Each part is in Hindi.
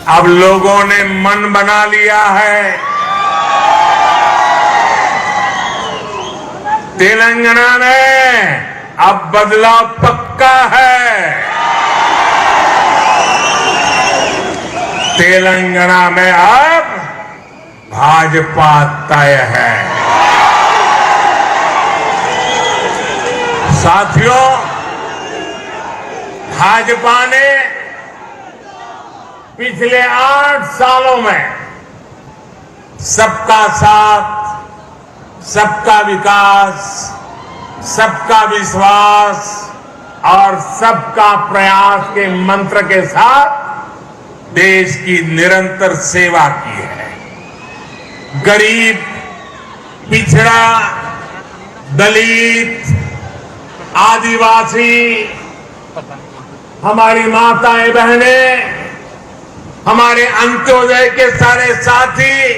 अब लोगों ने मन बना लिया है। तेलंगाना में अब बदलाव पक्का है। तेलंगाना में अब भाजपा तय है। साथियों, भाजपा ने पिछले 8 सालों में सबका साथ, सबका विकास, सबका विश्वास और सबका प्रयास के मंत्र के साथ देश की निरंतर सेवा की है। गरीब, पिछड़ा, दलित, आदिवासी, हमारी माताएं बहनें, हमारे अंत्योदय के सारे साथी,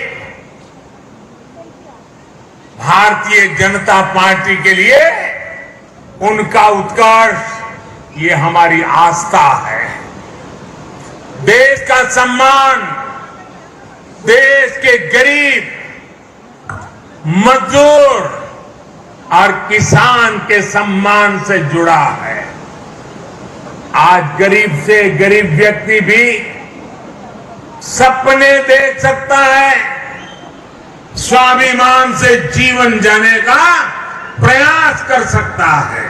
भारतीय जनता पार्टी के लिए उनका उत्कर्ष ये हमारी आस्था है। देश का सम्मान देश के गरीब, मजदूर और किसान के सम्मान से जुड़ा है। आज गरीब से गरीब व्यक्ति भी सपने देख सकता है, स्वाभिमान से जीवन जीने का प्रयास कर सकता है।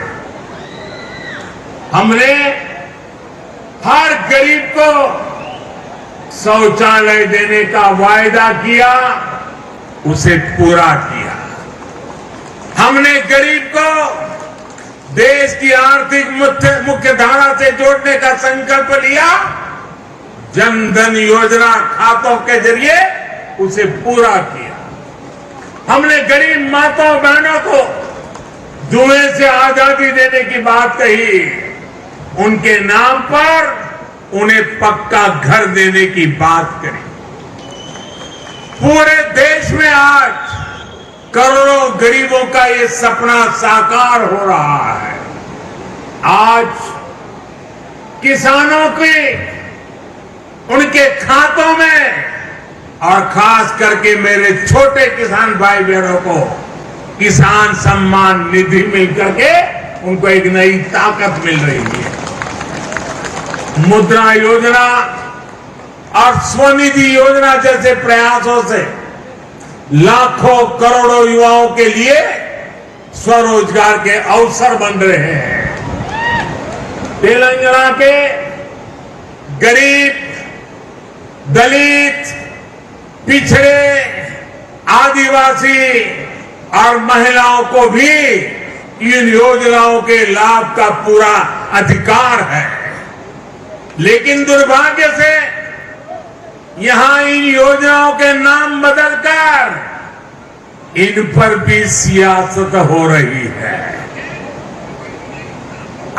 हमने हर गरीब को शौचालय देने का वायदा किया, उसे पूरा किया। हमने गरीब को देश की आर्थिक मुख्य धारा से जोड़ने का संकल्प लिया, जन धन योजना खातों के जरिए उसे पूरा किया। हमने गरीब माताओं बहनों को धुएं से आजादी देने की बात कही, उनके नाम पर उन्हें पक्का घर देने की बात करी। पूरे देश में आज करोड़ों गरीबों का ये सपना साकार हो रहा है। आज किसानों की उनके खातों में और खास करके मेरे छोटे किसान भाई बहनों को किसान सम्मान निधि मिल करके उनको एक नई ताकत मिल रही है। मुद्रा योजना और स्वनिधि योजना जैसे प्रयासों से लाखों करोड़ों युवाओं के लिए स्वरोजगार के अवसर बन रहे हैं। तेलंगाना के गरीब, दलित, पिछड़े, आदिवासी और महिलाओं को भी इन योजनाओं के लाभ का पूरा अधिकार है। लेकिन दुर्भाग्य से यहां इन योजनाओं के नाम बदलकर इन पर भी सियासत हो रही है।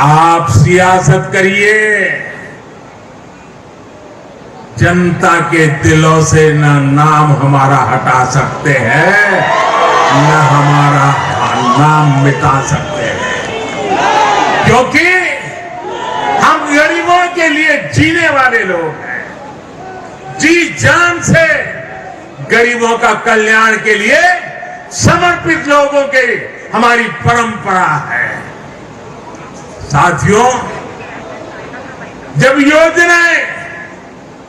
आप सियासत करिए, जनता के दिलों से न नाम हमारा हटा सकते हैं, न हमारा नाम मिटा सकते हैं, क्योंकि हम गरीबों के लिए जीने वाले लोग हैं। जी जान से गरीबों का कल्याण के लिए समर्पित लोगों की हमारी परंपरा है। साथियों, जब योजनाएं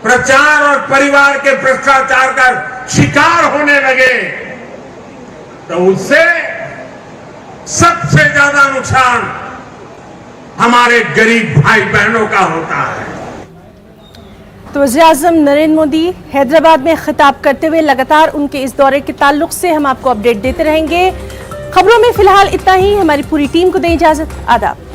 प्रचार और परिवार के भ्रष्टाचार का शिकार होने लगे तो उससे सबसे ज्यादा नुकसान हमारे गरीब भाई बहनों का होता है। तो वज़ीर-ए-आज़म नरेंद्र मोदी हैदराबाद में खिताब करते हुए लगातार उनके इस दौरे के ताल्लुक से हम आपको अपडेट देते रहेंगे। खबरों में फिलहाल इतना ही। हमारी पूरी टीम को दें इजाजत। आदाब।